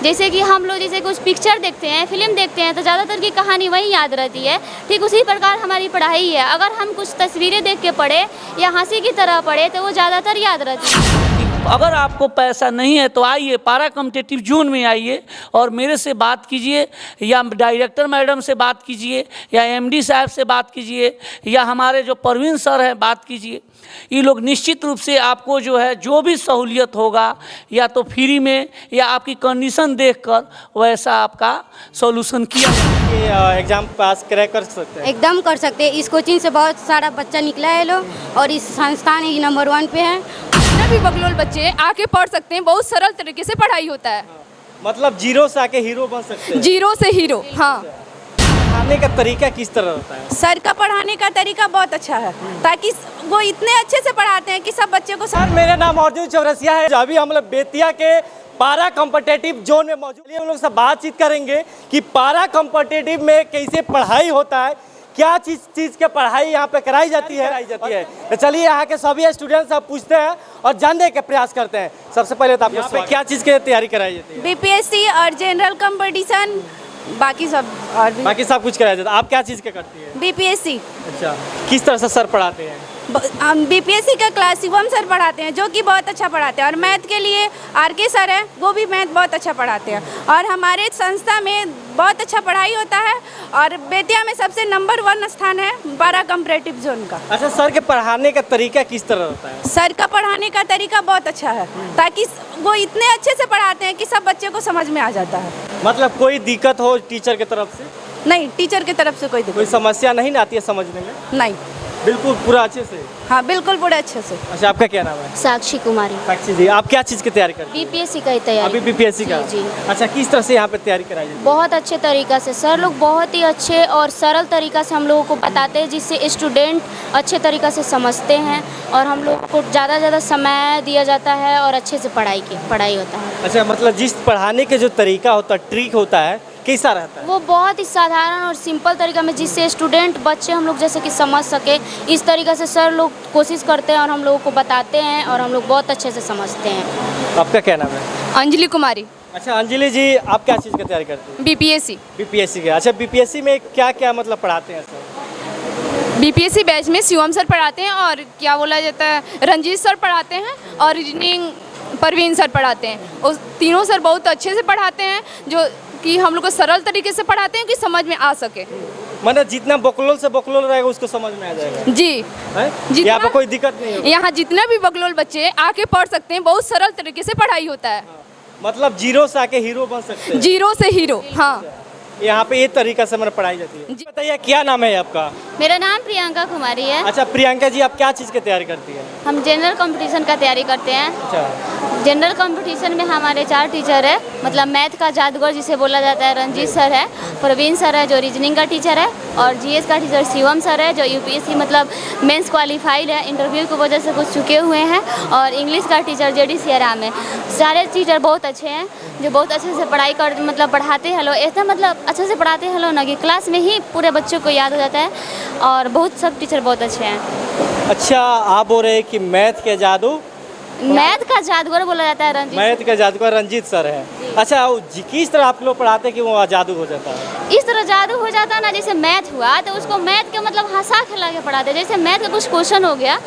जैसे कि हम लोग जैसे कुछ पिक्चर देखते हैं, फिल्म देखते हैं तो ज़्यादातर की कहानी वही याद रहती है। ठीक उसी प्रकार हमारी पढ़ाई है। अगर हम कुछ तस्वीरें देख के पढ़े या हंसी की तरह पढ़े तो वो ज़्यादातर याद रहती है। अगर आपको पैसा नहीं है तो आइए पारा कॉम्पिटिटिव जोन में आइए और मेरे से बात कीजिए या डायरेक्टर मैडम से बात कीजिए या एमडी साहब से बात कीजिए या हमारे जो परवीन सर हैं बात कीजिए। ये लोग निश्चित रूप से आपको जो है जो भी सहूलियत होगा या तो फ्री में या आपकी कंडीशन देखकर वैसा आपका सॉल्यूशन किया एग्जाम पास क्रैक कर सकते हैं। एकदम कर सकते हैं। इस कोचिंग से बहुत सारा बच्चा निकला है लोग और इस संस्थान ही नंबर 1 पे है। जितना भी बकलोल बच्चे आके पढ़ सकते हैं, बहुत सरल तरीके से पढ़ाई होता है। मतलब जीरो से आके हीरो बन सकते हैं। जीरो से हीरो। हाँ। पढ़ाने का तरीका किस तरह होता है? सर का पढ़ाने का तरीका बहुत अच्छा है, ताकि वो इतने अच्छे से पढ़ाते हैं कि सब बच्चे को सर मेरा नाम अर्जुन चौरसिया है। अभी हम लोग बेतिया के पारा कॉम्पिटिटिव जोन में मौजूद हैं। हम लोग से बातचीत करेंगे कि पारा कॉम्पिटिटिव में कैसे पढ़ाई होता है, क्या चीज़ के पढ़ाई यहाँ पे कराई जाती है। तो चलिए यहाँ के सभी स्टूडेंट्स आप पूछते हैं और जानने के प्रयास करते हैं। सबसे पहले तो आप पे क्या चीज़ की तैयारी कराई जाती है? बीपीएससी और जनरल कंपटीशन, बाकी सब और भी बाकी सब कुछ कराया जाता है। आप क्या चीज़ के करती है? बीपीएससी। अच्छा, किस तरह से सर पढ़ाते हैं? बीपीएससी का क्लास शिवम सर पढ़ाते हैं, जो कि बहुत अच्छा पढ़ाते हैं। और मैथ के लिए आरके सर हैं, वो भी मैथ बहुत अच्छा पढ़ाते हैं। और हमारे संस्था में बहुत अच्छा पढ़ाई होता है और बेतिया में सबसे नंबर 1 स्थान है पारा कॉम्पिटिटिव जोन का। अच्छा, सर के पढ़ाने का तरीका किस तरह होता है? सर का पढ़ाने का तरीका बहुत अच्छा है, ताकि वो इतने अच्छे से पढ़ाते हैं कि सब बच्चे को समझ में आ जाता है। मतलब कोई दिक्कत हो टीचर की तरफ से? नहीं, टीचर की तरफ से कोई दिक्कत कोई समस्या नहीं आती है समझने में? नहीं, बिल्कुल पूरा अच्छे से। हाँ बिल्कुल पूरे अच्छे से। अच्छा, आपका क्या नाम है? साक्षी कुमारी। साक्षी जी, आप क्या चीज़ की तैयारी करते हैं? बीपीएससी का ही तैयारी। अभी बीपीएससी का? जी। अच्छा, किस तरह से यहाँ पे तैयारी कराई जाती है? बहुत अच्छे तरीक़ा से सर लोग बहुत ही अच्छे और सरल तरीक़ा से हम लोगों को बताते हैं, जिससे स्टूडेंट अच्छे तरीक़ा से समझते हैं और हम लोग को ज़्यादा ज़्यादा समय दिया जाता है और अच्छे से पढ़ाई होता है। अच्छा, मतलब जिस पढ़ाने के जो तरीका होता है, ट्रिक होता है, कैसा रहता है? वो बहुत ही साधारण और सिंपल तरीका में, जिससे स्टूडेंट बच्चे हम लोग जैसे कि समझ सके, इस तरीक़े से सर लोग कोशिश करते हैं और हम लोगों को बताते हैं और हम लोग बहुत अच्छे से समझते हैं। आपका क्या नाम है? अंजलि कुमारी। अच्छा अंजलि जी, आप क्या चीज़ की तैयारी करते हैं? बीपीएससी। बीपीएससी के। अच्छा, बीपीएससी में क्या क्या मतलब पढ़ाते हैं सर? बीपीएससी बैच में शिवम सर पढ़ाते हैं और क्या बोला जाता है, रंजीत सर पढ़ाते हैं और रीजनिंग परवीन सर पढ़ाते हैं। और तीनों सर बहुत अच्छे से पढ़ाते हैं, जो कि हम लोग को सरल तरीके से पढ़ाते हैं कि समझ में आ सके। मतलब जितना बकलोल से बकलोल रहेगा उसको समझ में आ जाएगा जी। यहाँ पर कोई दिक्कत नहीं है? यहाँ जितना भी बकलोल बच्चे आके पढ़ सकते हैं, बहुत सरल तरीके से पढ़ाई होता है। मतलब जीरो से आके हीरो बन सकते हैं। जीरो से हीरो। हाँ, यहाँ पे ये तरीका से मैंने पढ़ाई जाती है। बताइए क्या नाम है आपका? मेरा नाम प्रियंका कुमारी है। अच्छा प्रियंका जी, आप क्या चीज़ की तैयारी करती है? हम जनरल कंपटीशन का तैयारी करते हैं। अच्छा, जनरल कंपटीशन में हमारे 4 टीचर है, मतलब मैथ का जादूगर जिसे बोला जाता है रंजीत सर है, प्रवीण सर है जो रीजनिंग का टीचर है, और जीएस का टीचर शिवम सर है जो यूपीएससी मतलब मेंस क्वालिफाइड है, इंटरव्यू की वजह से कुछ चुके हुए हैं, और इंग्लिश का टीचर जेडी सियाराम है। सारे टीचर बहुत अच्छे हैं जो बहुत अच्छे से पढ़ाई कर मतलब पढ़ाते हैं लोग, ऐसा मतलब अच्छे से पढ़ाते हैं लोग ना कि क्लास में ही पूरे बच्चों को याद हो जाता है, और बहुत सब टीचर बहुत अच्छे हैं। अच्छा, आप बोल रहे हैं कि मैथ के जादू, मैथ का जादूगर बोला जाता है रंजीत। मैथ का जादूगर रंजीत सर है। अच्छा, किस तरह आप लोग पढ़ाते हैं कि वो जादू हो जाता है? इस तरह जादू हो जाता है ना, जैसे मैथ हुआ तो उसको मैथ के मतलब हंसा खिला के पढ़ाते हैं। जैसे मैथ का कुछ क्वेश्चन हो गया,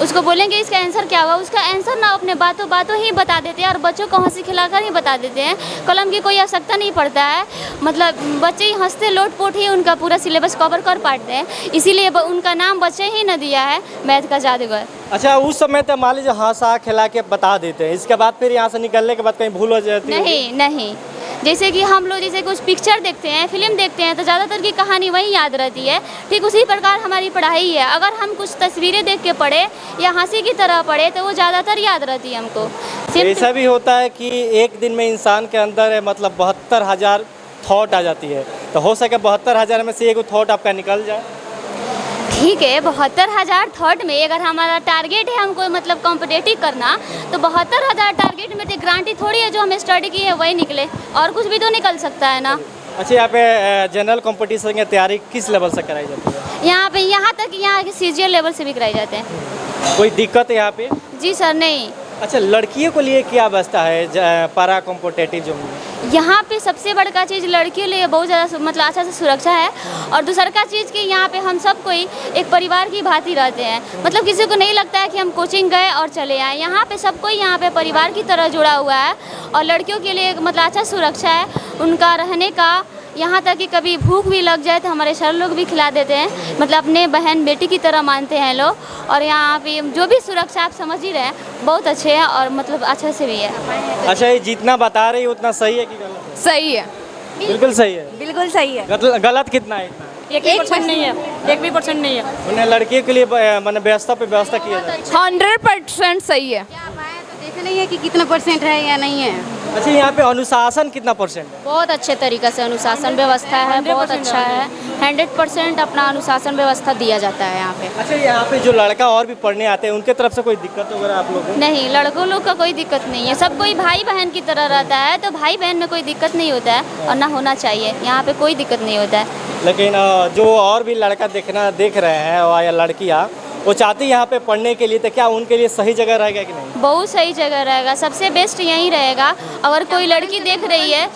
उसको बोलेंगे इसका आंसर क्या हुआ, उसका आंसर ना अपने बातों ही बता देते हैं और बच्चों को हंसी खिलाकर ही बता देते हैं। कलम की कोई आवश्यकता नहीं पड़ता है, मतलब बच्चे ही हंसते लोटपोट ही उनका पूरा सिलेबस कवर कर पाते हैं, इसीलिए उनका नाम बच्चे ही न दिया है मैथ का जादूगर। अच्छा, उस समय तो मान लीजिए हंसा खिला के बता देते हैं, इसके बाद फिर यहाँ से निकलने के बाद कहीं भूल हो जाती है? नहीं, जैसे कि हम लोग जैसे कुछ पिक्चर देखते हैं, फिल्म देखते हैं तो ज़्यादातर की कहानी वही याद रहती है। ठीक उसी प्रकार हमारी पढ़ाई है। अगर हम कुछ तस्वीरें देख के पढ़े या हंसी की तरह पढ़े तो वो ज़्यादातर याद रहती है हमको। ऐसा भी होता है कि एक दिन में इंसान के अंदर मतलब 72,000 थॉट आ जाती है, तो हो सके 72,000 में से एक थॉट आपका निकल जाए? ठीक है, 72,000 थॉट में अगर हमारा टारगेट है हमको मतलब कॉम्पिटिटिव करना, तो 72,000 टारगेट में तो गारंटी थोड़ी है जो हमें स्टडी की है वही निकले, और कुछ भी तो निकल सकता है ना। अच्छा, यहाँ पे जनरल कंपटीशन की तैयारी किस लेवल से कराई जाती है? यहाँ तक यहाँ के सीजीएल लेवल से भी कराए जाते हैं। कोई दिक्कत है यहाँ पे? जी सर, नहीं। अच्छा, लड़कियों को लिए क्या व्यवस्था है पारा कॉम्पिटिटिव जोन में? यहाँ पे सबसे बड़का चीज़ लड़कियों लिए बहुत ज़्यादा मतलब अच्छा से सुरक्षा है। और दूसरा का चीज़ कि यहाँ पे हम सब कोई एक परिवार की भांति रहते हैं। मतलब किसी को नहीं लगता है कि हम कोचिंग गए और चले आए। यहाँ पे सब कोई यहाँ पे परिवार की तरह जुड़ा हुआ है। और लड़कियों के लिए मतलब अच्छा सुरक्षा है उनका रहने का। यहाँ तक कि कभी भूख भी लग जाए तो हमारे सर लोग भी खिला देते हैं। मतलब अपने बहन बेटी की तरह मानते हैं लोग। और यहाँ पे जो भी सुरक्षा आप समझ ही रहे हैं बहुत अच्छे है और मतलब अच्छे से भी है। अच्छा, ये जितना बता रही है उतना सही है कि गलत? सही है, बिल्कुल सही है। बिल्कुल सही है। गलत कितना है? इतना 1% नहीं है, 1% नहीं है। उन्हें लड़कियों के लिए मैंने व्यवस्था पे व्यवस्था किया जाए। 100% सही है। क्या आप आए तो देखे नहीं है कि कितना % है या नहीं है। अच्छा, यहाँ पे अनुशासन कितना % है? बहुत अच्छे तरीक़े से अनुशासन व्यवस्था है, बहुत अच्छा है। 100% अपना अनुशासन व्यवस्था दिया जाता है यहाँ पे। अच्छा, यहाँ पे जो लड़का और भी पढ़ने आते हैं उनके तरफ से कोई दिक्कत वगैरह आप लोगों को? नहीं, लड़कों लोग का कोई दिक्कत नहीं है। सब कोई भाई बहन की तरह रहता है तो भाई बहन में कोई दिक्कत नहीं होता है और ना होना चाहिए। यहाँ पे कोई दिक्कत नहीं होता है। लेकिन जो और भी लड़का देख रहे हैं और या लड़कियाँ वो चाहती यहाँ पे पढ़ने के लिए, तो क्या उनके लिए सही जगह रहेगा कि नहीं? बहुत सही जगह रहेगा, सबसे बेस्ट यही रहेगा। अगर कोई लड़की देख रही है,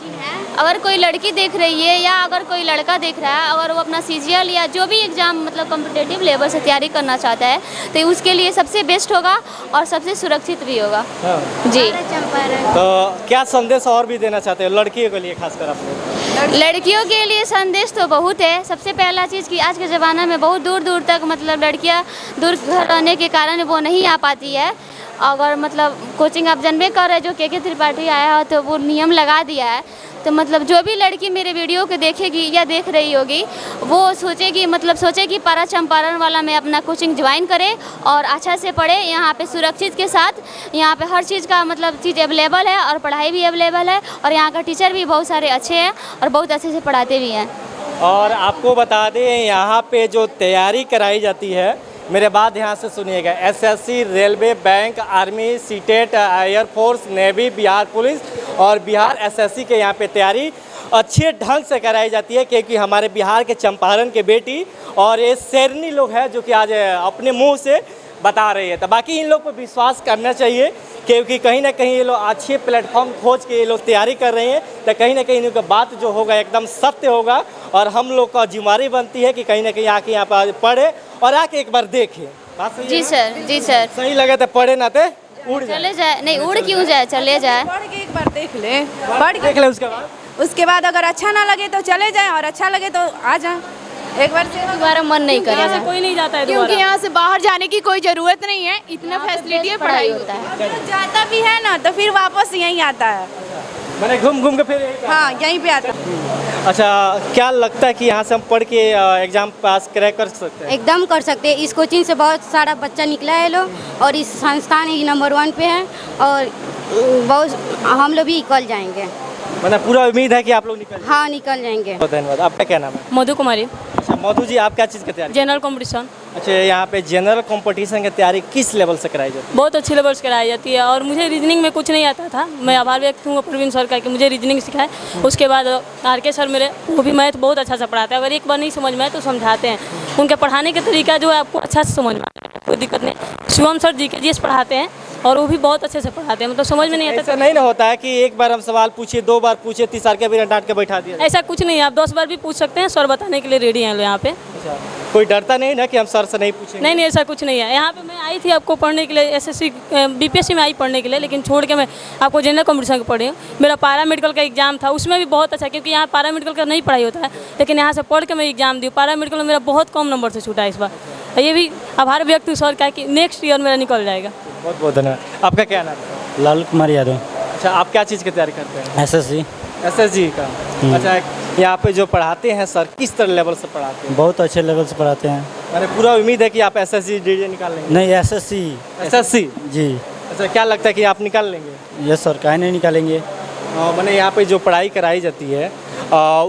या अगर कोई लड़का देख रहा है, अगर वो अपना CGL या जो भी एग्ज़ाम मतलब कॉम्पिटिटिव लेवल से तैयारी करना चाहता है तो उसके लिए सबसे बेस्ट होगा और सबसे सुरक्षित भी होगा। हाँ। जी। तो क्या संदेश और भी देना चाहते हो लड़कियों के लिए, खासकर आप लोग? लड़कियों के लिए संदेश तो बहुत है। सबसे पहला चीज़ कि आज के ज़माने में बहुत दूर दूर तक मतलब लड़कियां दूर घर रहने के कारण वो नहीं आ पाती है। अगर मतलब कोचिंग आप जानबे कर रहे, जो के त्रिपाठी आया है तो वो नियम लगा दिया है। तो मतलब जो भी लड़की मेरे वीडियो को देखेगी या देख रही होगी वो सोचे कि पारा चंपारण वाला में अपना कोचिंग ज्वाइन करे और अच्छा से पढ़े। यहाँ पे सुरक्षित के साथ यहाँ पे हर चीज़ का मतलब चीज़ अवेलेबल है और पढ़ाई भी अवेलेबल है। और यहाँ का टीचर भी बहुत सारे अच्छे हैं और बहुत अच्छे से पढ़ाते भी हैं। और आपको बता दें, यहाँ पे जो तैयारी कराई जाती है, मेरे बात ध्यान से सुनिएगा, SSC, railway, bank, army, CTET, air force, navy, Bihar police और बिहार SSC के यहाँ पे तैयारी अच्छे ढंग से कराई जाती है। क्योंकि हमारे बिहार के चंपारण के बेटी और ये शेरनी लोग हैं जो कि आज अपने मुंह से बता रही है। तो बाकी इन लोग पर विश्वास करना चाहिए क्योंकि कहीं ना कहीं ये लोग अच्छे प्लेटफॉर्म खोज के ये लोग तैयारी कर रहे हैं। तो कहीं ना कहीं इनका बात जो होगा एकदम सत्य होगा और हम लोग का जिम्मेदारी बनती है कि कहीं ना कहीं आके यहाँ पर पढ़े और आके एक बार देखें। बात सही है? जी सर। सही लगे तो पढ़े ना तो उड़ चले जाए, नहीं उड़ क्यों जाए, चले जाए। पढ़ के एक बार देख ले, पढ़ के देख ले, उसके बाद अगर अच्छा ना लगे तो चले जाएं और अच्छा लगे तो आ जाएं। एक बार से दोबारा मन नहीं यहाँ से करेगा कोई नहीं जाता है क्योंकि दोबारा। यहाँ से बाहर जाने की कोई ज़रूरत नहीं है। इतना फैसिलिटी है, पढ़ाई होता है। जो जाता भी है ना तो फिर वापस यहीं आता है। मैंने घूम के फिर यहीं पे हाँ, यहीं पे आता है। अच्छा, क्या लगता है कि यहाँ से हम पढ़ के एग्ज़ाम पास क्रैक कर सकते हैं? एकदम कर सकते हैं। इस कोचिंग से बहुत सारा बच्चा निकला है लोग और इस संस्थान ही नंबर 1 पे है और बहुत हम लोग भी निकल जाएंगे। मैंने पूरा उम्मीद है कि आप लोग निकल हाँ, निकल जाएंगे। बहुत धन्यवाद। आपका क्या नाम है? मधु कुमारी, अच्छा मधु जी, आप क्या चीज़ की तैयारी? General competition. अच्छा, यहाँ पे जनरल कंपटीशन की तैयारी किस लेवल से कराई जाती है? बहुत अच्छी लेवल से कराई जाती है और मुझे रीजनिंग में कुछ नहीं आता था। मैं आभार व्यक्त हूँ प्रवीण सर का कि मुझे रीजनिंग सिखाए। उसके बाद RK सर मेरे, वो भी मैथ बहुत अच्छा से पढ़ाते हैं। अगर एक बार नहीं समझ में आए तो समझाते हैं। उनके पढ़ाने का तरीका जो है आपको अच्छा से समझ में आता है, कोई दिक्कत नहीं। शिवम सर GS पढ़ाते हैं और वो भी बहुत अच्छे से पढ़ाते हैं। मतलब समझ में नहीं आता। ऐसा नहीं ना होता है कि एक बार हम सवाल पूछिए, 2 बार पूछिए, तीसरा के भी डांट के बैठा दिया? ऐसा कुछ नहीं है, आप 10 बार भी पूछ सकते हैं। सर बताने के लिए रेडी हैं यहाँ पे। अच्छा, कोई डरता नहीं ना कि हम सर से नहीं पूछेंगे? नहीं, ऐसा कुछ नहीं है। यहाँ पे मैं आई थी आपको पढ़ने के लिए, SSC BPSC में आई पढ़ने के लिए, लेकिन छोड़ के मैं आपको जनरल कंपटीशन पढ़ी हूँ। मेरा पारा मेडिकल का एग्जाम था, उसमें भी बहुत अच्छा, क्योंकि यहाँ पारा मेडिकल का नहीं पढ़ाई होता है, लेकिन यहाँ से पढ़ के मैं एग्जाम दी। पारा मेडिकल में मेरा बहुत कम नंबर से छूटा इस बार। ये भी आभार व्यक्त हूँ सर का कि नेक्स्ट ईयर मेरा निकल जाएगा। बहुत बहुत धन्यवाद। आपका क्या नाम है? लाल कुमार यादव। अच्छा, आप क्या चीज़ की तैयारी करते हैं? SSC। SSC का। अच्छा, यहाँ पे जो पढ़ाते हैं सर, किस तरह लेवल से पढ़ाते हैं? बहुत अच्छे लेवल से पढ़ाते हैं। मैंने पूरा उम्मीद है कि आप SSC DD निकाल लेंगे। नहीं, SSC। SSC जी। अच्छा, क्या लगता है कि आप निकाल लेंगे? यस सर, काहे नहीं निकालेंगे। मैंने यहाँ पे जो पढ़ाई कराई जाती है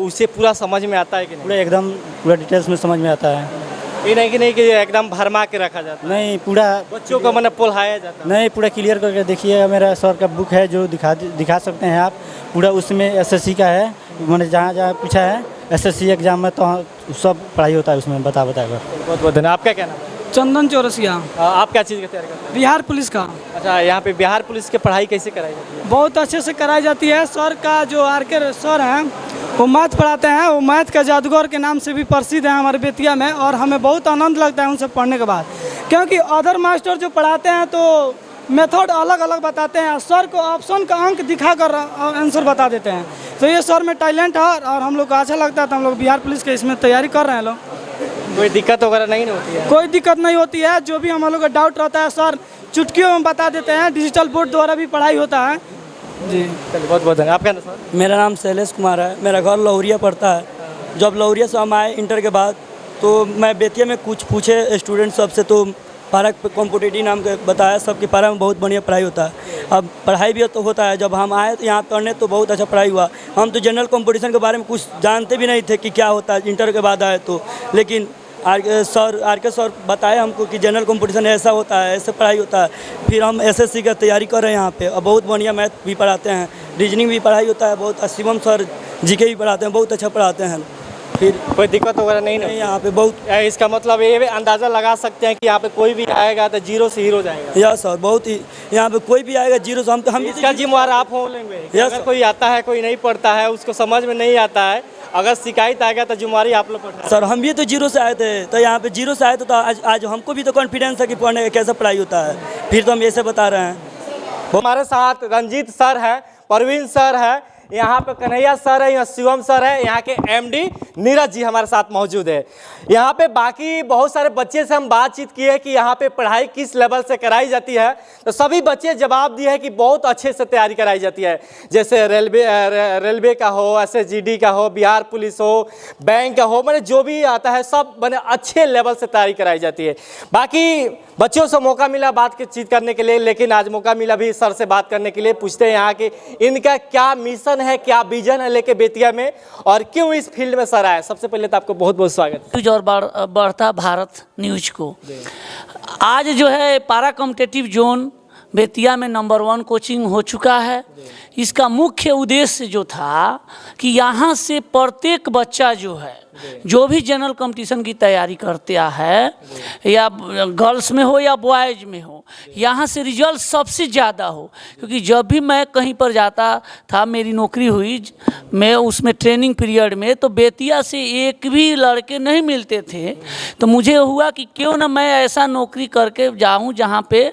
उसे पूरा समझ में आता है कि नहीं? पूरा डिटेल्स में समझ में आता है। ये नहीं कि एकदम भरमा के रखा जाता है? नहीं, पूरा बच्चों को मैंने पढ़ाया जाता है? नहीं, पूरा क्लियर करके देखिए। मेरा सर का बुक है जो दिखा सकते हैं आप। पूरा उसमें SSC का है। मैंने जहाँ पूछा है SSC एग्जाम में तो सब पढ़ाई होता है उसमें, बता कर। बहुत बहुत धन्यवाद। आपका क्या नाम है? चंदन चौरसिया। आप क्या चीज़ की तैयारी करते हैं? बिहार पुलिस का। अच्छा, यहाँ पे बिहार पुलिस की पढ़ाई कैसे कराई जाती है? बहुत अच्छे से कराई जाती है। सर का जो आर.के. सर हैं वो मैथ पढ़ाते हैं। वो मैथ का जादूगर के नाम से भी प्रसिद्ध है हमारे बेतिया में, और हमें बहुत आनंद लगता है उनसे पढ़ने के बाद, क्योंकि अदर मास्टर जो पढ़ाते हैं तो मेथड अलग अलग बताते हैं। सर को ऑप्शन का अंक दिखाकर आंसर बता देते हैं। तो ये सर में टैलेंट है और हम लोग को अच्छा लगता है, तो हम लोग बिहार पुलिस के इसमें तैयारी कर रहे हैं लोग। कोई दिक्कत वगैरह नहीं होती है? कोई दिक्कत नहीं होती है। जो भी हम लोग का डाउट रहता है सर चुटकियों में बता देते हैं। डिजिटल बोर्ड द्वारा भी पढ़ाई होता है जी। चलिए, बहुत बहुत धन्यवाद। आपका नाम सर? मेरा नाम शैलेश कुमार है। मेरा घर लौरिया पड़ता है। जब लौरिया से हम आए इंटर के बाद, तो मैं बेतिया में कुछ पूछे स्टूडेंट सबसे, तो पारा कॉम्पिटिटिव नाम के बताया सबके पारा में बहुत बढ़िया पढ़ाई होता है। अब पढ़ाई भी तो होता है। जब हम आए तो यहाँ पढ़ने तो बहुत अच्छा पढ़ाई हुआ। हम तो जनरल कंपटीशन के बारे में कुछ जानते भी नहीं थे कि क्या होता है इंटर के बाद आए तो, लेकिन आर के सर बताए हमको कि जनरल कंपटीशन ऐसा होता है, ऐसे पढ़ाई होता है। फिर हम एसएससी का तैयारी कर रहे हैं यहाँ पे। अब बहुत बढ़िया मैथ भी पढ़ाते हैं, रीजनिंग भी पढ़ाई होता है बहुत। शिवम सर जीके भी पढ़ाते हैं, बहुत अच्छा पढ़ाते हैं। फिर कोई दिक्कत वगैरह नहीं है यहाँ पे बहुत। इसका मतलब ये अंदाज़ा लगा सकते हैं कि यहाँ पे कोई भी आएगा तो जीरो से हीरो जाएगा। या सर बहुत ही, यहाँ पे कोई भी आएगा जीरो से। हम इसका जिम्मेवार आप हो लेंगे। अगर कोई आता है, कोई नहीं पढ़ता है, उसको समझ में नहीं आता है, अगर शिकायत आ गया तो जिम्मेवारी आप लोग पढ़ना। सर हम भी तो जीरो से आए थे, तो यहाँ पे जीरो से आए थे, तो आज हमको भी तो कॉन्फिडेंस है कि पढ़ने का कैसा पढ़ाई होता है। फिर तो हम ऐसे बता रहे हैं। हमारे साथ रंजीत सर है, परवीन सर है, यहाँ पे कन्हैया सर है, यहाँ शिवम सर है, यहाँ के एमडी नीरज जी हमारे साथ मौजूद है। यहाँ पे बाकी बहुत सारे बच्चे से हम बातचीत की है कि यहाँ पे पढ़ाई किस लेवल से कराई जाती है, तो सभी बच्चे जवाब दिए हैं कि बहुत अच्छे से तैयारी कराई जाती है। जैसे रेलवे का हो, एसएसजीडी का हो, बिहार पुलिस हो, बैंक का हो, मैंने जो भी आता है सब मैंने अच्छे लेवल से तैयारी कराई जाती है। बाकी बच्चों से मौका मिला बातचीत करने के लिए, लेकिन आज मौका मिला भी सर से बात करने के लिए। पूछते हैं यहाँ के इनका क्या मिशन है, क्या विजन है लेके बेतिया में, और क्यों इस फील्ड में सर आए। सबसे पहले तो आपको बहुत बहुत स्वागत है। न्यूज और बढ़ता भारत न्यूज को। आज जो है पारा कॉम्पिटिटिव जोन बेतिया में नंबर 1 कोचिंग हो चुका है। इसका मुख्य उद्देश्य जो था कि यहाँ से प्रत्येक बच्चा जो है, जो भी जनरल कंपटीशन की तैयारी करता है, या गर्ल्स में हो या बॉयज़ में हो, यहाँ से रिजल्ट सबसे ज़्यादा हो। क्योंकि जब भी मैं कहीं पर जाता था, मेरी नौकरी हुई, मैं उसमें ट्रेनिंग पीरियड में, तो बेतिया से एक भी लड़के नहीं मिलते थे। तो मुझे हुआ कि क्यों ना मैं ऐसा नौकरी करके जाऊँ जहाँ पे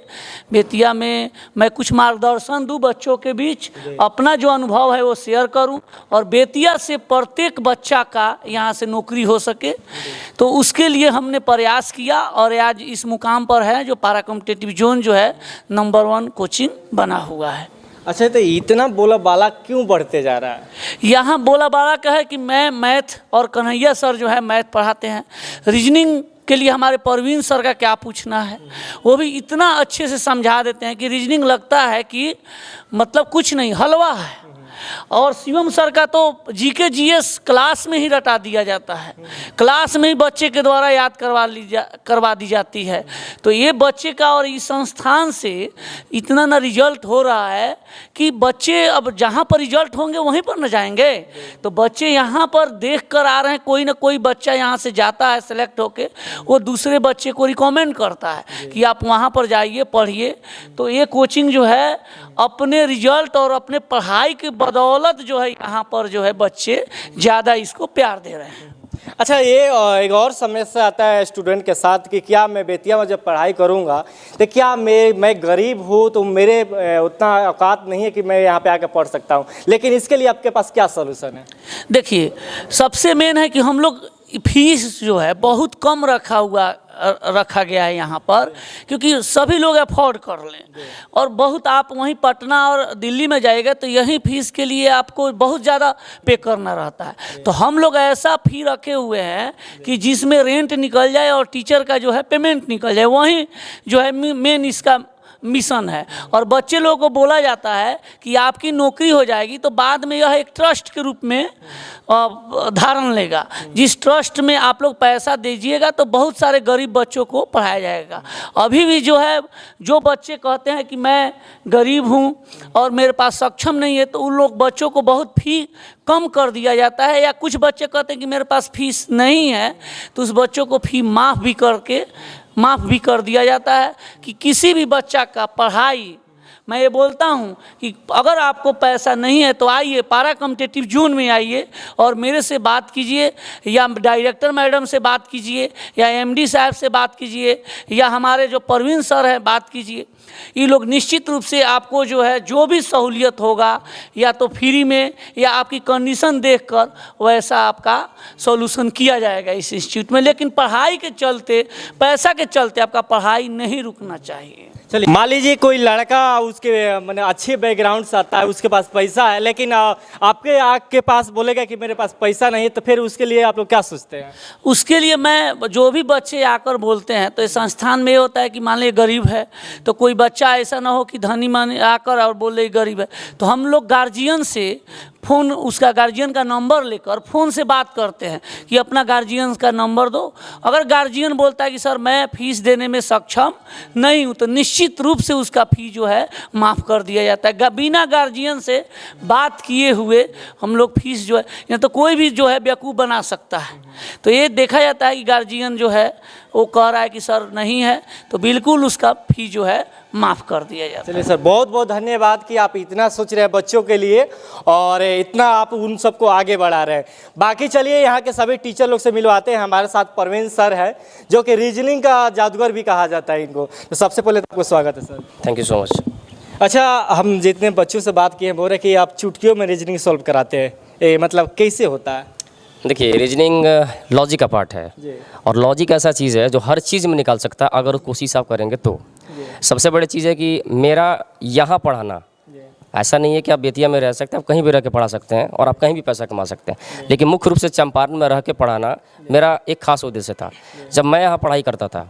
बेतिया में मैं कुछ मार्गदर्शन दूँ बच्चों के बीच, अपना जो अनुभव है वो शेयर करूँ, और बेतिया से प्रत्येक बच्चा का यहाँ से नौकरी हो सके। तो उसके लिए हमने प्रयास किया, और आज इस मुकाम पर है जो पारा कॉम्पिटिटिव जोन जो है नंबर 1 कोचिंग बना हुआ है। अच्छा, तो इतना बोला बाला क्यों बढ़ते जा रहा है? यहाँ बोला बाला का है कि मैं मैथ, और कन्हैया सर जो है मैथ पढ़ाते हैं। रीजनिंग के लिए हमारे परवीन सर का क्या पूछना है, वो भी इतना अच्छे से समझा देते हैं कि रीजनिंग लगता है कि मतलब कुछ नहीं, हलवा है। और शिवम सर का तो जीके जीएस क्लास में ही रटा दिया जाता है, क्लास में ही बच्चे के द्वारा याद करवा दी जाती है। तो ये बच्चे का और इस संस्थान से इतना ना रिजल्ट हो रहा है कि बच्चे अब जहाँ पर रिजल्ट होंगे वहीं पर न जाएंगे। तो बच्चे यहाँ पर देख कर आ रहे हैं, कोई ना कोई बच्चा यहाँ से जाता है सेलेक्ट होके, वो दूसरे बच्चे को रिकमेंड करता है कि आप वहाँ पर जाइए, पढ़िए। तो ये कोचिंग जो है अपने रिजल्ट और अपने पढ़ाई के बदौलत जो है यहाँ पर जो है बच्चे ज़्यादा इसको प्यार दे रहे हैं। अच्छा, ये एक और समस्या आता है स्टूडेंट के साथ कि क्या मैं बेतिया में जब पढ़ाई करूँगा तो क्या मैं गरीब हूँ, तो मेरे उतना औकात नहीं है कि मैं यहाँ पे आकर पढ़ सकता हूँ, लेकिन इसके लिए आपके पास क्या सलूशन है? देखिए, सबसे मेन है कि हम लोग फीस जो है बहुत कम रखा गया है यहाँ पर, क्योंकि सभी लोग अफोर्ड कर लें। और बहुत आप वहीं पटना और दिल्ली में जाएगा तो यहीं फीस के लिए आपको बहुत ज़्यादा पे करना रहता है। तो हम लोग ऐसा फी रखे हुए हैं कि जिसमें रेंट निकल जाए और टीचर का जो है पेमेंट निकल जाए, वहीं जो है मेन इसका मिशन है। और बच्चे लोगों को बोला जाता है कि आपकी नौकरी हो जाएगी तो बाद में यह एक ट्रस्ट के रूप में धारण लेगा। जिस ट्रस्ट में आप लोग पैसा दीजिएगा तो बहुत सारे गरीब बच्चों को पढ़ाया जाएगा। अभी भी जो है, जो बच्चे कहते हैं कि मैं गरीब हूँ और मेरे पास सक्षम नहीं है, तो उन लोग बच्चों को बहुत फी कम कर दिया जाता है। या कुछ बच्चे कहते हैं कि मेरे पास फीस नहीं है, तो उस बच्चों को फी माफ़ भी करके माफ़ भी कर दिया जाता है कि किसी भी बच्चा का पढ़ाई, मैं ये बोलता हूँ कि अगर आपको पैसा नहीं है तो आइए पारा कॉम्पिटिटिव जोन में आइए और मेरे से बात कीजिए या डायरेक्टर मैडम से बात कीजिए या एमडी साहब से बात कीजिए या हमारे जो परवीन सर हैं बात कीजिए। ये लोग निश्चित रूप से आपको जो है जो भी सहूलियत होगा या तो फ्री में या आपकी कंडीशन देखकर वैसा आपका सॉल्यूशन किया जाएगा इस इंस्टीट्यूट में। लेकिन पढ़ाई के चलते, पैसा के चलते आपका पढ़ाई नहीं रुकना चाहिए। चलिए, मान लीजिए कोई लड़का उसके मैंने अच्छे बैकग्राउंड से आता है, उसके पास पैसा है, लेकिन आपके पास बोलेगा कि मेरे पास पैसा नहीं है, तो फिर उसके लिए आप लोग क्या सोचते हैं? उसके लिए मैं जो भी बच्चे आकर बोलते हैं तो इस संस्थान में ये होता है कि मान लीजिए गरीब है तो कोई बच्चा ऐसा ना हो कि धनी मान आकर और बोले गरीब है, तो हम लोग गार्जियन से फ़ोन, उसका गार्जियन का नंबर लेकर फ़ोन से बात करते हैं कि अपना गार्जियन का नंबर दो। अगर गार्जियन बोलता है कि सर मैं फ़ीस देने में सक्षम नहीं हूँ तो निश्चित रूप से उसका फ़ी जो है माफ़ कर दिया जाता है। बिना गार्जियन से बात किए हुए हम लोग फ़ीस जो है, या तो कोई भी जो है बेवकूफ़ बना सकता है, तो ये देखा जाता है कि गार्जियन जो है वो कह रहा है कि सर नहीं है तो बिल्कुल उसका फ़ी जो है माफ़ कर दिया जाता है। चलिए सर, बहुत बहुत धन्यवाद कि आप इतना सोच रहे हैं बच्चों के लिए और इतना आप उन सबको आगे बढ़ा रहे हैं। बाकी चलिए यहाँ के सभी टीचर लोग से मिलवाते हैं। हमारे साथ परवीन सर है जो कि रीजनिंग का जादूगर भी कहा जाता है इनको। तो सबसे पहले तो आपको स्वागत है sir. Thank you so much. अच्छा, हम जितने बच्चों से बात किए हैं बोल रहे कि आप चुटकियों में रीजनिंग सॉल्व कराते हैं, मतलब कैसे होता है? देखिए, रीजनिंग लॉजिक का पार्ट है और लॉजिक ऐसा चीज़ है जो हर चीज़ में निकाल सकता है अगर कोशिश आप करेंगे तो। सबसे बड़ी चीज़ है कि मेरा यहाँ पढ़ाना ऐसा नहीं है कि आप बेतिया में रह सकते हैं, आप कहीं भी रह के पढ़ा सकते हैं और आप कहीं भी पैसा कमा सकते हैं, लेकिन मुख्य रूप से चंपारण में रह के पढ़ाना मेरा एक खास उद्देश्य था। जब मैं यहाँ पढ़ाई करता था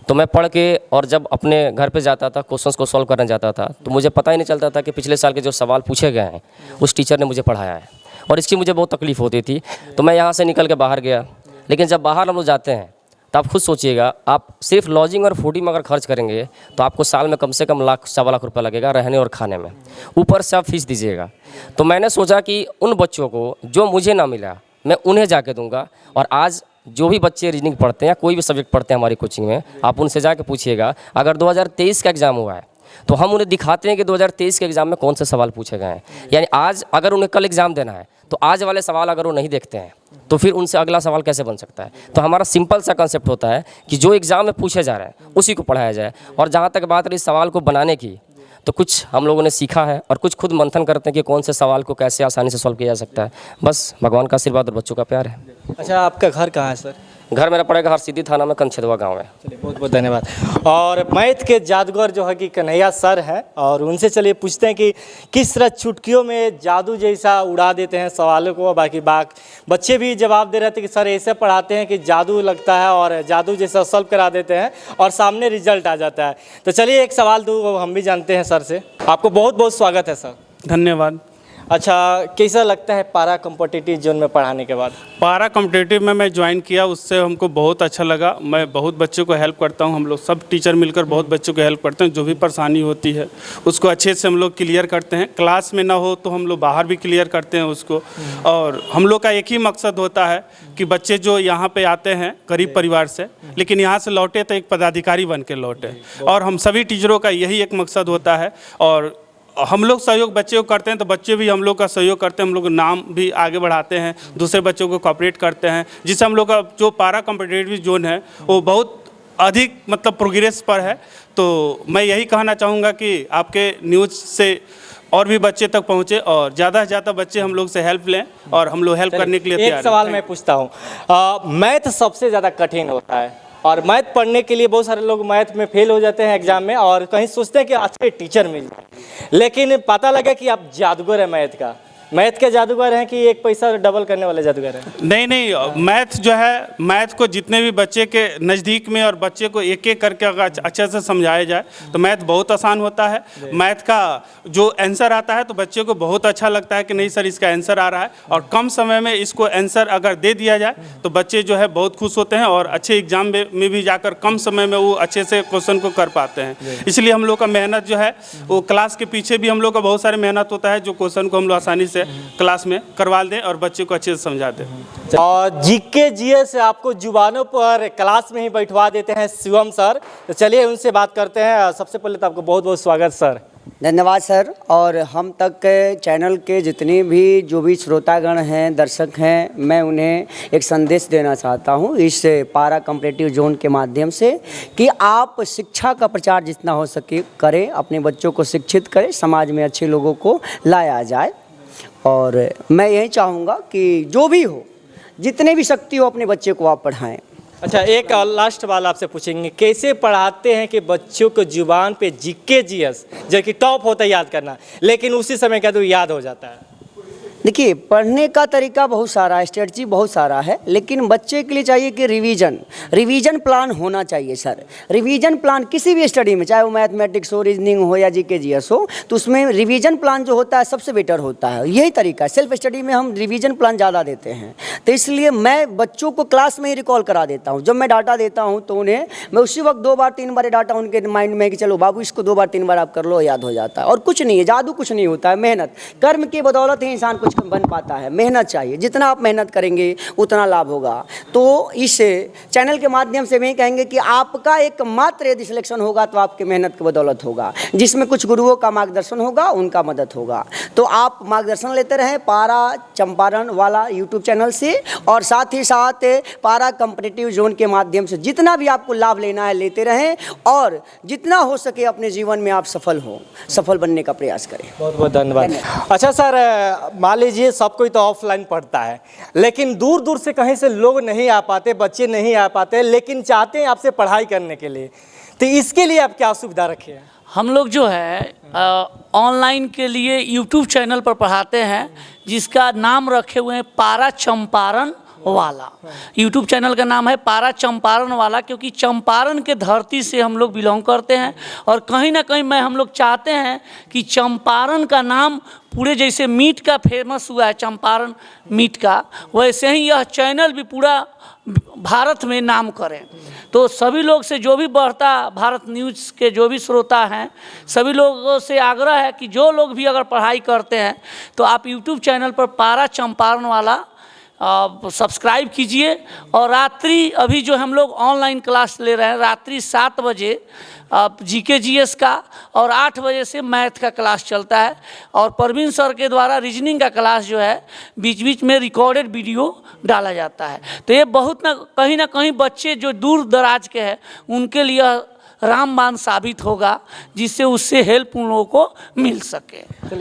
तो मैं पढ़ के और जब अपने घर पे जाता था, क्वेश्चंस को सॉल्व करने जाता था, तो मुझे पता ही नहीं चलता था कि पिछले साल के जो सवाल पूछे गए हैं उस टीचर ने मुझे पढ़ाया है और इसकी मुझे बहुत तकलीफ़ होती थी। तो मैं यहाँ से निकल के बाहर गया, लेकिन जब बाहर हम लोग जाते हैं तो आप खुद सोचिएगा, आप सिर्फ लॉजिंग और फूडिंग में अगर खर्च करेंगे तो आपको साल में कम से कम लाख 1.25 लाख रुपये लगेगा रहने और खाने में, ऊपर से आप फीस दीजिएगा। तो मैंने सोचा कि उन बच्चों को जो मुझे ना मिला मैं उन्हें जाके दूंगा। और आज जो भी बच्चे रीजनिंग पढ़ते हैं या कोई भी सब्जेक्ट पढ़ते हैं हमारी कोचिंग में, आप उनसे जाके पूछिएगा, अगर 2023 का एग्ज़ाम हुआ है तो हम उन्हें दिखाते हैं कि 2023 के एग्ज़ाम में कौन से सवाल पूछे गए हैं। यानी आज अगर उन्हें कल एग्ज़ाम देना है तो आज वाले सवाल अगर वो नहीं देखते हैं तो फिर उनसे अगला सवाल कैसे बन सकता है। तो हमारा सिंपल सा कंसेप्ट होता है कि जो एग्ज़ाम में पूछे जा रहे हैं उसी को पढ़ाया जाए। और जहाँ तक बात रही सवाल को बनाने की, तो कुछ हम लोगों ने सीखा है और कुछ खुद मंथन करते हैं कि कौन से सवाल को कैसे आसानी से सॉल्व किया जा सकता है। बस भगवान का आशीर्वाद और बच्चों का प्यार है। अच्छा, आपका घर कहाँ है सर? घर मेरा पड़ेगा हरसिद्धि थाना में, कंछेदवा गाँव में। चलिए, बहुत बहुत धन्यवाद। और मैथ के जादूगर जो है कि कन्हैया सर हैं और उनसे चलिए पूछते हैं कि किस तरह चुटकियों में जादू जैसा उड़ा देते हैं सवालों को। बाकी बच्चे भी जवाब दे रहे थे कि सर ऐसे पढ़ाते हैं कि जादू लगता है और जादू जैसा सॉल्व करा देते हैं और सामने रिजल्ट आ जाता है। तो चलिए एक सवाल दो हम भी जानते हैं सर से। आपको बहुत बहुत स्वागत है सर। धन्यवाद। अच्छा, कैसा लगता है पारा कॉम्पिटिटिव जोन में पढ़ाने के बाद? पारा कॉम्पिटिटिव में मैं ज्वाइन किया, उससे हमको बहुत अच्छा लगा। मैं बहुत बच्चों को हेल्प करता हूं, हम लोग सब टीचर मिलकर बहुत बच्चों को हेल्प करते हैं। जो भी परेशानी होती है उसको अच्छे से हम लोग क्लियर करते हैं। क्लास में ना हो तो हम लोग बाहर भी क्लियर करते हैं उसको। और हम लोग का एक ही मकसद होता है कि बच्चे जो यहाँ पे आते हैं गरीब परिवार से, लेकिन यहाँ से लौटे तो एक पदाधिकारी बन के लौटे। और हम सभी टीचरों का यही एक मकसद होता है। और हम लोग सहयोग बच्चे को करते हैं तो बच्चे भी हम लोग का सहयोग करते हैं। हम लोग नाम भी आगे बढ़ाते हैं, दूसरे बच्चों को कोऑपरेट करते हैं, जिससे हम लोग का जो पारा कॉम्पिटिटिव जोन है वो बहुत अधिक मतलब प्रोग्रेस पर है। तो मैं यही कहना चाहूँगा कि आपके न्यूज़ से और भी बच्चे तक पहुँचे और ज़्यादा से ज़्यादा बच्चे हम लोग से हेल्प लें और हम लोग हेल्प करने के लिए तैयार हैं। एक सवाल मैं पूछता हूँ, मैथ सबसे ज़्यादा कठिन होता है और मैथ पढ़ने के लिए बहुत सारे लोग मैथ में फेल हो जाते हैं एग्जाम में और कहीं सोचते हैं कि अच्छे टीचर मिल जाए, लेकिन पता लगा कि आप जादूगर हैं मैथ के जादूगर हैं कि एक पैसा डबल करने वाले जादूगर हैं? नहीं, मैथ जो है, मैथ को जितने भी बच्चे के नज़दीक में और बच्चे को एक एक करके अगर अच्छे से समझाया जाए तो मैथ बहुत आसान होता है। मैथ का जो आंसर आता है तो बच्चे को बहुत अच्छा लगता है कि नहीं सर इसका आंसर आ रहा है, और कम समय में इसको आंसर अगर दे दिया जाए तो बच्चे जो है बहुत खुश होते हैं और अच्छे एग्जाम में भी जाकर कम समय में वो अच्छे से क्वेश्चन को कर पाते हैं। इसलिए हम लोग का मेहनत जो है वो क्लास के पीछे भी हम लोग का बहुत सारी मेहनत होता है, जो क्वेश्चन को हम लोग आसानी से से क्लास में करवा दें और बच्चों को अच्छे से समझा दें। और जीके जीएस आपको जुबानों पर क्लास में ही बैठवा देते हैं शिवम सर। तो चलिए उनसे बात करते हैं। सबसे पहले तो आपको बहुत बहुत स्वागत सर। धन्यवाद सर। और हम तक के चैनल के जितने भी जो भी श्रोतागण हैं, दर्शक हैं, मैं उन्हें एक संदेश देना चाहता हूं इस पारा कॉम्पिटिटिव जोन के माध्यम से कि आप शिक्षा का प्रचार जितना हो सके करें, अपने बच्चों को शिक्षित करें, समाज में अच्छे लोगों को लाया जाए। और मैं यही चाहूँगा कि जो भी हो, जितने भी शक्ति हो, अपने बच्चे को आप पढ़ाएँ। अच्छा, एक लास्ट सवाल आपसे पूछेंगे, कैसे पढ़ाते हैं कि बच्चों को जुबान पे जीके जीएस जो कि टॉप होता है याद करना, लेकिन उसी समय क्या तो याद हो जाता है? देखिए, पढ़ने का तरीका बहुत सारा है, स्ट्रेटजी बहुत सारा है, लेकिन बच्चे के लिए चाहिए कि रिवीजन प्लान होना चाहिए सर। रिवीजन प्लान किसी भी स्टडी में, चाहे वो मैथमेटिक्स हो, रीजनिंग हो या जीके जीएस हो, तो उसमें रिवीजन प्लान जो होता है सबसे बेटर होता है। यही तरीका है। सेल्फ स्टडी में हम रिवीजन प्लान ज़्यादा देते हैं, तो इसलिए मैं बच्चों को क्लास में ही रिकॉल करा देता हूँ। जब मैं डाटा देता हूँ तो उन्हें मैं उसी वक्त 2 बार 3 बार डाटा उनके माइंड में कि चलो बाबू इसको 2 बार 3 बार आप कर लो, याद हो जाता है। और कुछ नहीं है, जादू कुछ नहीं होता है, मेहनत कर्म की बदौलत ही इंसान कुछ बन पाता है। मेहनत चाहिए, जितना आप मेहनत करेंगे उतना लाभ होगा। तो इस चैनल के माध्यम से मैं कहेंगे कि आपका एकमात्र यदि सिलेक्शन होगा तो आपकी मेहनत की बदौलत होगा, जिसमें कुछ गुरुओं का मार्गदर्शन होगा, उनका मदद होगा। तो आप मार्गदर्शन लेते रहें पारा चंपारण वाला यूट्यूब चैनल से, और साथ ही साथ पारा कॉम्पिटिटिव जोन के माध्यम से जितना भी आपको लाभ लेना है लेते रहें, और जितना हो सके अपने जीवन में आप सफल बनने का प्रयास करें। बहुत बहुत धन्यवाद। अच्छा सर, मान लीजिए सब कोई तो ऑफलाइन पढ़ता है, लेकिन दूर दूर से कहीं से लोग नहीं आ पाते, बच्चे नहीं आ पाते, लेकिन चाहते हैं आपसे पढ़ाई करने के लिए, तो इसके लिए आप क्या सुविधा रखे हैं? हम लोग जो है ऑनलाइन के लिए यूट्यूब चैनल पर पढ़ाते हैं, जिसका नाम रखे हुए हैं पारा चंपारण वाला। यूट्यूब चैनल का नाम है पारा चंपारण वाला, क्योंकि चंपारण के धरती से हम लोग बिलोंग करते हैं, और कहीं ना कहीं हम लोग चाहते हैं कि चंपारण का नाम पूरे, जैसे मीट का फेमस हुआ है चंपारण मीट का, वैसे ही यह चैनल भी पूरा भारत में नाम करें। तो सभी लोग से, जो भी बढ़ता भारत न्यूज़ के जो भी श्रोता हैं, सभी लोगों से आग्रह है कि जो लोग भी अगर पढ़ाई करते हैं तो आप यूट्यूब चैनल पर पारा चंपारण वाला सब्सक्राइब कीजिए। और रात्रि, अभी जो हम लोग ऑनलाइन क्लास ले रहे हैं, रात्रि 7 बजे जीके जीएस का और 8 बजे से मैथ का क्लास चलता है, और परवीन सर के द्वारा रीजनिंग का क्लास जो है बीच बीच में रिकॉर्डेड वीडियो डाला जाता है। तो ये बहुत ना कहीं बच्चे जो दूर दराज के हैं उनके लिए रामबाण साबित होगा, जिससे उससे हेल्प उन लोगों को मिल सके।